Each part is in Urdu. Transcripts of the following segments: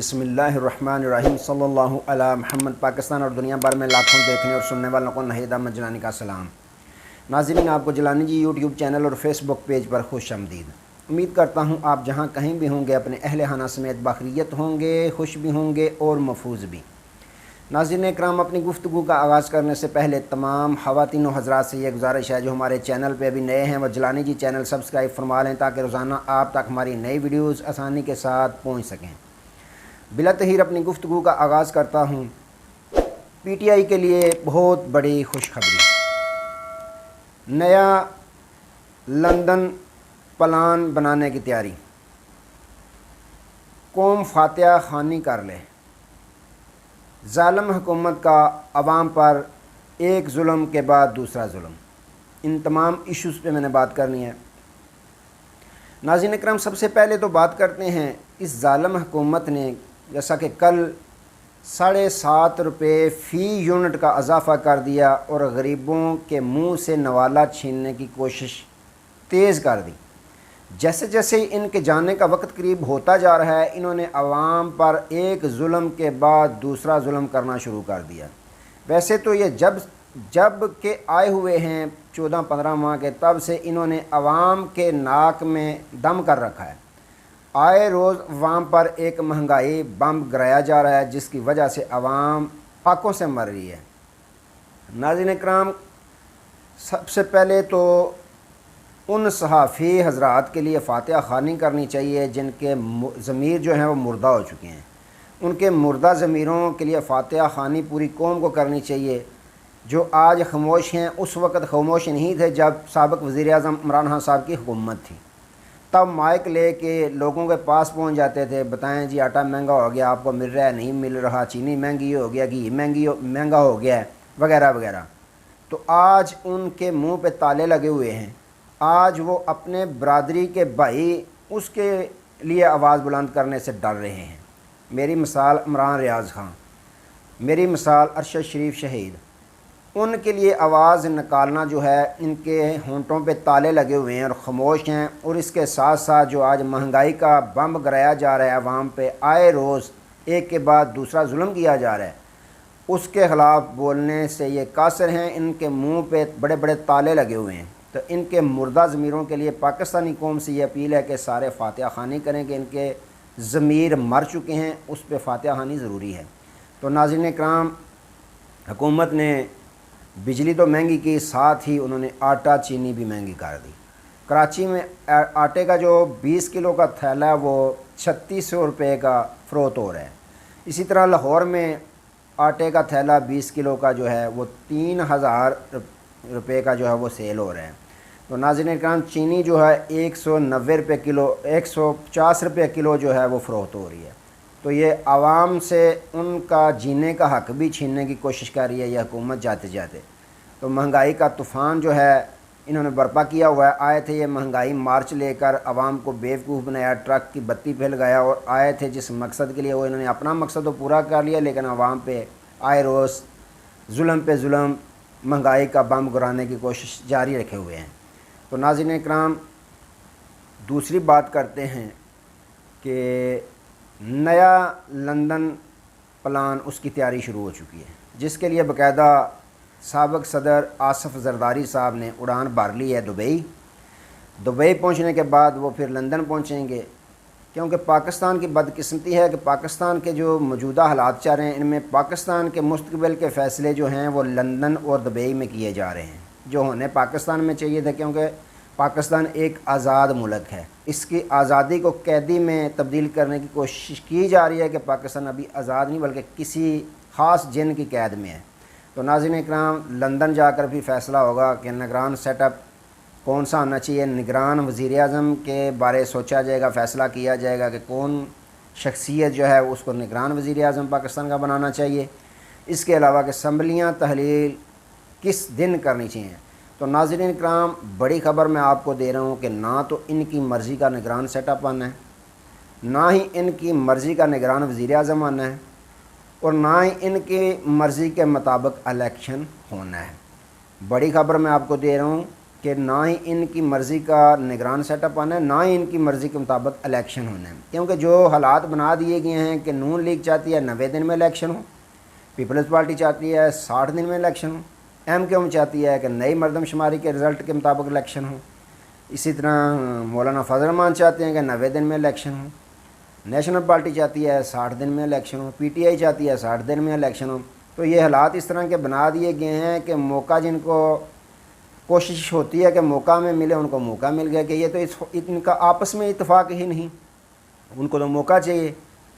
بسم اللہ الرحمن الرحیم صلی اللہ علی محمد۔ پاکستان اور دنیا بھر میں لاکھوں دیکھنے اور سننے والوں کو ناہید احمد جیلانی کا سلام۔ ناظرین، آپ کو جیلانی جی یوٹیوب چینل اور فیس بک پیج پر خوش آمدید۔ امید کرتا ہوں آپ جہاں کہیں بھی ہوں گے اپنے اہل خانہ سمیت بخیریت ہوں گے، خوش بھی ہوں گے اور محفوظ بھی۔ ناظرین اکرام، اپنی گفتگو کا آغاز کرنے سے پہلے تمام خواتین و حضرات سے یہ گزارش ہے جو ہمارے چینل پہ ابھی نئے ہیں وہ جیلانی جی چینل سبسکرائب فرما لیں تاکہ روزانہ آپ تک ہماری نئی ویڈیوز آسانی کے ساتھ پہنچ سکیں۔ بلا تاخیر اپنی گفتگو کا آغاز کرتا ہوں۔ پی ٹی آئی کے لیے بہت بڑی خوشخبری، نیا لندن پلان بنانے کی تیاری، قوم فاتحہ خوانی کر لے، ظالم حکومت کا عوام پر ایک ظلم کے بعد دوسرا ظلم، ان تمام ایشوز پہ میں نے بات کرنی ہے۔ ناظرین اکرام، سب سے پہلے تو بات کرتے ہیں اس ظالم حکومت نے جیسا کہ کل 7.5 روپے فی یونٹ کا اضافہ کر دیا اور غریبوں کے منہ سے نوالا چھیننے کی کوشش تیز کر دی۔ جیسے جیسے ان کے جانے کا وقت قریب ہوتا جا رہا ہے، انہوں نے عوام پر ایک ظلم کے بعد دوسرا ظلم کرنا شروع کر دیا۔ ویسے تو یہ جب کہ آئے ہوئے ہیں 14-15 ماہ کے، تب سے انہوں نے عوام کے ناک میں دم کر رکھا ہے۔ آئے روز عوام پر ایک مہنگائی بم گرایا جا رہا ہے جس کی وجہ سے عوام فاقوں سے مر رہی ہے۔ ناظرین اکرام، سب سے پہلے تو ان صحافی حضرات کے لیے فاتحہ خوانی کرنی چاہیے جن کے ضمیر جو ہیں وہ مردہ ہو چکے ہیں۔ ان کے مردہ ضمیروں کے لیے فاتحہ خوانی پوری قوم کو کرنی چاہیے۔ جو آج خاموش ہیں اس وقت خاموش نہیں تھے جب سابق وزیر اعظم عمران خان صاحب کی حکومت تھی، تب مائک لے کے لوگوں کے پاس پہنچ جاتے تھے، بتائیں جی آٹا مہنگا ہو گیا، آپ کو مل رہا ہے نہیں مل رہا، چینی مہنگی ہو گیا، گھی مہنگا ہو گیا ہے، وغیرہ وغیرہ۔ تو آج ان کے منہ پہ تالے لگے ہوئے ہیں۔ آج وہ اپنے برادری کے بھائی اس کے لیے آواز بلند کرنے سے ڈر رہے ہیں۔ میری مثال عمران ریاض خان، میری مثال ارشد شریف شہید، ان کے لیے آواز نکالنا جو ہے، ان کے ہونٹوں پہ تالے لگے ہوئے ہیں اور خاموش ہیں۔ اور اس کے ساتھ ساتھ جو آج مہنگائی کا بم گرایا جا رہا ہے عوام پہ، آئے روز ایک کے بعد دوسرا ظلم کیا جا رہا ہے، اس کے خلاف بولنے سے یہ قاصر ہیں۔ ان کے منہ پہ بڑے بڑے تالے لگے ہوئے ہیں۔ تو ان کے مردہ ضمیروں کے لیے پاکستانی قوم سے یہ اپیل ہے کہ سارے فاتحہ خوانی کریں کہ ان کے ضمیر مر چکے ہیں، اس پہ فاتحہ خوانی ضروری ہے۔ تو ناظرین اکرام، حکومت نے بجلی تو مہنگی کی، ساتھ ہی انہوں نے آٹا چینی بھی مہنگی کر دی۔ کراچی میں آٹے کا جو 20 کلو کا تھیلا ہے وہ 3600 روپے کا فروخت ہو رہا ہے۔ اسی طرح لاہور میں آٹے کا تھیلا 20 کلو کا جو ہے وہ 3000 روپے کا جو ہے وہ سیل ہو رہا ہے۔ تو ناظرین اکرام، چینی جو ہے 190 روپے کلو، 150 روپے کلو جو ہے وہ فروخت ہو رہی ہے۔ تو یہ عوام سے ان کا جینے کا حق بھی چھیننے کی کوشش کر رہی ہے یہ حکومت جاتے جاتے۔ تو مہنگائی کا طوفان جو ہے انہوں نے برپا کیا ہوا ہے۔ آئے تھے یہ مہنگائی مارچ لے کر، عوام کو بیوقوف بنایا، ٹرک کی بتی پہ لگایا، اور آئے تھے جس مقصد کے لیے وہ انہوں نے اپنا مقصد تو پورا کر لیا، لیکن عوام پہ آئے روز ظلم پہ ظلم، مہنگائی کا بم گرانے کی کوشش جاری رکھے ہوئے ہیں۔ تو ناظرین اکرام، دوسری بات کرتے ہیں کہ نیا لندن پلان، اس کی تیاری شروع ہو چکی ہے جس کے لیے باقاعدہ سابق صدر آصف زرداری صاحب نے اڑان بھر لی ہے دبئی پہنچنے کے بعد وہ پھر لندن پہنچیں گے، کیونکہ پاکستان کی بدقسمتی ہے کہ پاکستان کے جو موجودہ حالات چل رہے ہیں ان میں پاکستان کے مستقبل کے فیصلے جو ہیں وہ لندن اور دبئی میں کیے جا رہے ہیں، جو ہونے پاکستان میں چاہیے تھے، کیونکہ پاکستان ایک آزاد ملک ہے۔ اس کی آزادی کو قیدی میں تبدیل کرنے کی کوشش کی جا رہی ہے کہ پاکستان ابھی آزاد نہیں بلکہ کسی خاص جن کی قید میں ہے۔ تو ناظرین اکرام، لندن جا کر بھی فیصلہ ہوگا کہ نگران سیٹ اپ کون سا ہونا چاہیے۔ نگران وزیر اعظم کے بارے سوچا جائے گا، فیصلہ کیا جائے گا کہ کون شخصیت جو ہے اس کو نگران وزیر اعظم پاکستان کا بنانا چاہیے۔ اس کے علاوہ کہ اسمبلیاں تحلیل کس دن کرنی چاہیے۔ تو ناظرین اکرام، بڑی خبر میں آپ کو دے رہا ہوں کہ نہ تو ان کی مرضی کا نگران سیٹ اپ آنا ہے، نہ ہی ان کی مرضی کا نگران وزیر اعظم آنا ہے، اور نہ ہی ان کی مرضی کے مطابق الیکشن ہونا ہے۔ بڑی خبر میں آپ کو دے رہا ہوں کہ نہ ہی ان کی مرضی کا نگران سیٹ اپ آنا ہے، نہ ہی ان کی مرضی کے مطابق الیکشن ہونا ہے، کیونکہ جو حالات بنا دیے گئے ہیں کہ نون لیگ چاہتی ہے 90 دن میں الیکشن ہو، پیپلز پارٹی چاہتی ہے 60 دن میں الیکشن ہو، ایم کیو ایم چاہتی ہے کہ نئی مردم شماری کے رزلٹ کے مطابق الیکشن ہو، اسی طرح مولانا فضل الرحمان چاہتے ہیں کہ 90 دن میں الیکشن ہو، نیشنل پارٹی چاہتی ہے 60 دن میں election who, P T I چاہتی ہے 60 دن میں الیکشن ہو۔ تو یہ حالات اس طرح کے بنا دیے گئے ہیں کہ موقع جن کو کوشش ہوتی ہے کہ موقع میں ملے، ان کو موقع مل گیا کہ یہ تو ان کا آپس میں اتفاق ہی نہیں، ان کو تو موقع چاہیے،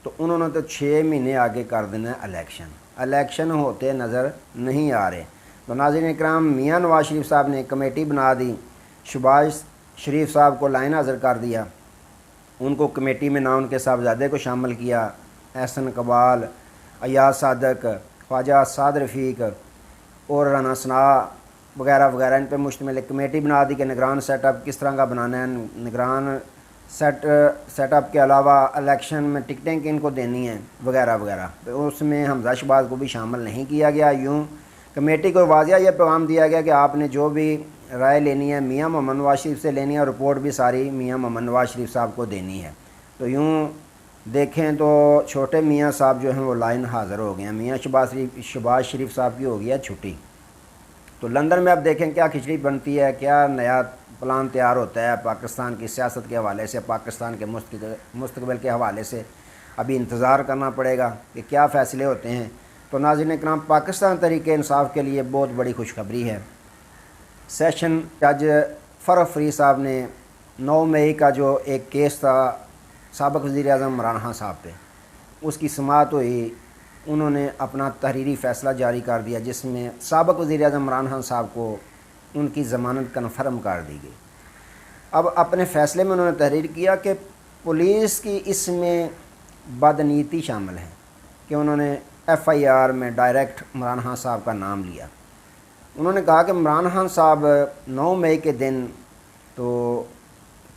تو انہوں نے تو 6 مہینے آگے کر دینا ہے الیکشن ہوتے نظر نہیں آ رہے۔ تو ناظرین اکرام، میاں نواز شریف صاحب نے کمیٹی بنا دی، شہباز شریف صاحب کو لائن حاضر کر دیا، ان کو کمیٹی میں نہ ان کے صاحبزادے کو شامل کیا، احسن اقبال، ایاز صادق، خواجہ سعد رفیق اور رانا ثناء وغیرہ وغیرہ، ان پہ مشتمل ایک کمیٹی بنا دی کہ نگران سیٹ اپ کس طرح کا بنانا ہے، نگران سیٹ اپ کے علاوہ الیکشن میں ٹکٹیں کن کو دینی ہیں وغیرہ وغیرہ۔ تو اس میں حمزہ شہباز کو بھی شامل نہیں کیا گیا۔ یوں کمیٹی کو واضح یہ پیغام دیا گیا کہ آپ نے جو بھی رائے لینی ہے میاں محمد نواز شریف سے لینی ہے، اور رپورٹ بھی ساری میاں محمد نواز شریف صاحب کو دینی ہے۔ تو یوں دیکھیں تو چھوٹے میاں صاحب جو ہیں وہ لائن حاضر ہو گئے ہیں، میاں شہباز شریف صاحب کی ہو گیا چھٹی۔ تو لندن میں اب دیکھیں کیا کھچڑی بنتی ہے، کیا نیا پلان تیار ہوتا ہے پاکستان کی سیاست کے حوالے سے، پاکستان کے مستقبل کے حوالے سے۔ ابھی انتظار کرنا پڑے گا کہ کیا فیصلے ہوتے ہیں۔ تو ناظرین اکرام، پاکستان تحریک انصاف کے لیے بہت بڑی خوشخبری ہے۔ سیشن جج فرح فرید صاحب نے 9 مئی کا جو ایک کیس تھا سابق وزیر اعظم عمران خان صاحب پہ، اس کی سماعت ہوئی، انہوں نے اپنا تحریری فیصلہ جاری کر دیا جس میں سابق وزیر اعظم عمران خان صاحب کو ان کی ضمانت کنفرم کر دی گئی۔ اب اپنے فیصلے میں انہوں نے تحریر کیا کہ پولیس کی اس میں بدنیتی شامل ہے کہ انہوں نے ایف آئی آر میں ڈائریکٹ عمران خان صاحب کا نام لیا۔ انہوں نے کہا کہ عمران خان صاحب 9 مئی کے دن تو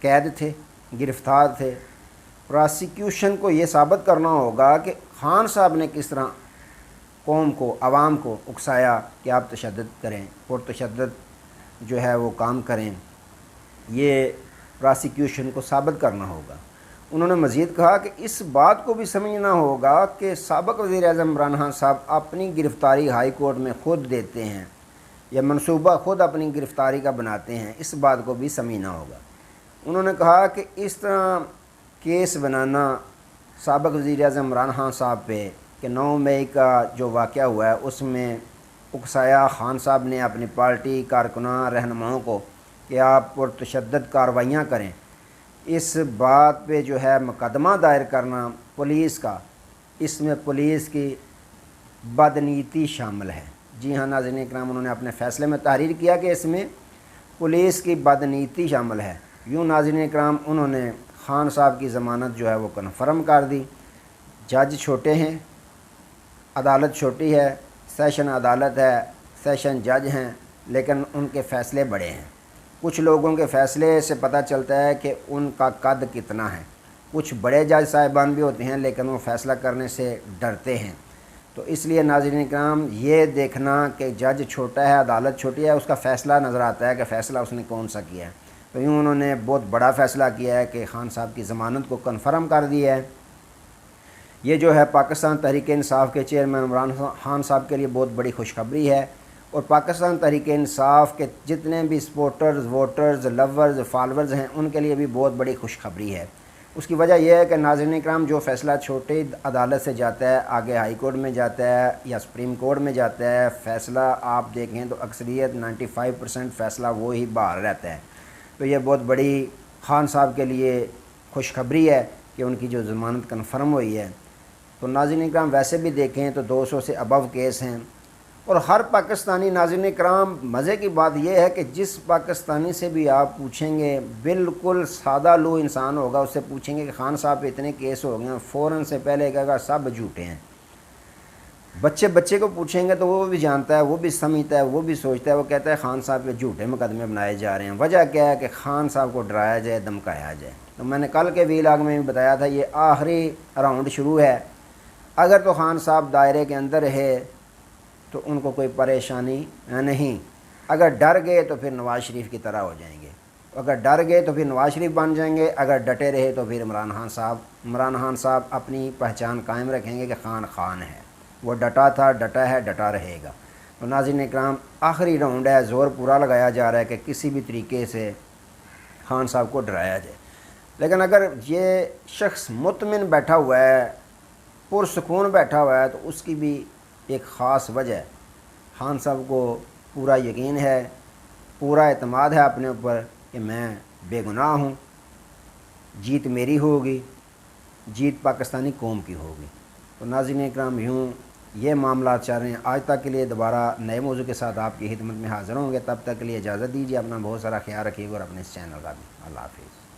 قید تھے، گرفتار تھے، پراسیکیوشن کو یہ ثابت کرنا ہوگا کہ خان صاحب نے کس طرح قوم کو، عوام کو اکسایا کہ آپ تشدد کریں، پرتشدد جو ہے وہ کام کریں، یہ پراسیکیوشن کو ثابت کرنا ہوگا۔ انہوں نے مزید کہا کہ اس بات کو بھی سمجھنا ہوگا کہ سابق وزیر اعظم عمران خان صاحب اپنی گرفتاری ہائی کورٹ میں خود دیتے ہیں یا منصوبہ خود اپنی گرفتاری کا بناتے ہیں، اس بات کو بھی سمجھنا ہوگا۔ انہوں نے کہا کہ اس طرح کیس بنانا سابق وزیر اعظم عمران خان صاحب پہ کہ 9 مئی کا جو واقعہ ہوا ہے اس میں اکسایا خان صاحب نے اپنی پارٹی کارکنان رہنماؤں کو کہ آپ پرتشدد کارروائیاں کریں، اس بات پہ جو ہے مقدمہ دائر کرنا پولیس کا، اس میں پولیس کی بدنیتی شامل ہے۔ جی ہاں ناظرین اکرام، انہوں نے اپنے فیصلے میں تحریر کیا کہ اس میں پولیس کی بدنیتی شامل ہے۔ یوں ناظرین اکرام، انہوں نے خان صاحب کی ضمانت جو ہے وہ کنفرم کر دی۔ جج چھوٹے ہیں، عدالت چھوٹی ہے، سیشن عدالت ہے، سیشن جج ہیں، لیکن ان کے فیصلے بڑے ہیں۔ کچھ لوگوں کے فیصلے سے پتہ چلتا ہے کہ ان کا قد کتنا ہے۔ کچھ بڑے جج صاحبان بھی ہوتے ہیں لیکن وہ فیصلہ کرنے سے ڈرتے ہیں۔ تو اس لیے ناظرین اکرام، یہ دیکھنا کہ جج چھوٹا ہے، عدالت چھوٹی ہے، اس کا فیصلہ نظر آتا ہے کہ فیصلہ اس نے کون سا کیا ہے۔ تو یوں انہوں نے بہت بڑا فیصلہ کیا ہے کہ خان صاحب کی ضمانت کو کنفرم کر دیا ہے۔ یہ جو ہے پاکستان تحریک انصاف کے چیئرمین عمران خان صاحب کے لیے بہت بڑی خوشخبری ہے، اور پاکستان تحریک انصاف کے جتنے بھی سپورٹرز، ووٹرز، لورز، فالورز ہیں ان کے لیے بھی بہت بڑی خوشخبری ہے۔ اس کی وجہ یہ ہے کہ ناظرین اکرام، جو فیصلہ چھوٹی عدالت سے جاتا ہے آگے ہائی کورٹ میں جاتا ہے یا سپریم کورٹ میں جاتا ہے، فیصلہ آپ دیکھیں تو اکثریت 95% فیصلہ وہی باہر رہتا ہے۔ تو یہ بہت بڑی خان صاحب کے لیے خوشخبری ہے کہ ان کی جو ضمانت کنفرم ہوئی ہے۔ تو ناظرین اکرام، ویسے بھی دیکھیں تو 200 سے ابو کیس ہیں، اور ہر پاکستانی، ناظرین اکرام مزے کی بات یہ ہے کہ جس پاکستانی سے بھی آپ پوچھیں گے، بالکل سادہ لو انسان ہوگا، اس سے پوچھیں گے کہ خان صاحب پہ اتنے کیس ہو گئے ہیں، فوراً سے پہلے کہے گا سب جھوٹے ہیں۔ بچے کو پوچھیں گے تو وہ بھی جانتا ہے، وہ بھی سمجھتا ہے، وہ بھی سوچتا ہے، وہ کہتا ہے خان صاحب پہ جھوٹے مقدمے بنائے جا رہے ہیں۔ وجہ کیا ہے کہ خان صاحب کو ڈرایا جائے، دمکایا جائے۔ تو میں نے کل کے ویلاگ میں بھی بتایا تھا، یہ آخری راؤنڈ شروع ہے۔ اگر تو خان صاحب دائرے کے اندر ہے تو ان کو کوئی پریشانی نہیں، اگر ڈر گئے تو پھر نواز شریف کی طرح ہو جائیں گے، اگر ڈر گئے تو پھر نواز شریف بن جائیں گے، اگر ڈٹے رہے تو پھر عمران خان صاحب اپنی پہچان قائم رکھیں گے کہ خان خان ہے، وہ ڈٹا تھا، ڈٹا ہے، ڈٹا رہے گا۔ تو ناظرین اکرام، آخری راؤنڈ ہے، زور پورا لگایا جا رہا ہے کہ کسی بھی طریقے سے خان صاحب کو ڈرایا جائے، لیکن اگر یہ شخص مطمئن بیٹھا ہوا ہے، پرسکون بیٹھا ہوا ہے، تو اس کی بھی ایک خاص وجہ ہے۔ خان صاحب کو پورا یقین ہے، پورا اعتماد ہے اپنے اوپر کہ میں بے گناہ ہوں، جیت میری ہوگی، جیت پاکستانی قوم کی ہوگی۔ تو ناظرین اکرام، یوں یہ معاملات چل رہے ہیں۔ آج تک کے لیے دوبارہ نئے موضوع کے ساتھ آپ کی خدمت میں حاضر ہوں گے، تب تک کے لیے اجازت دیجیے، اپنا بہت سارا خیال رکھیے گا اور اپنے اس چینل کا بھی۔ اللہ حافظ۔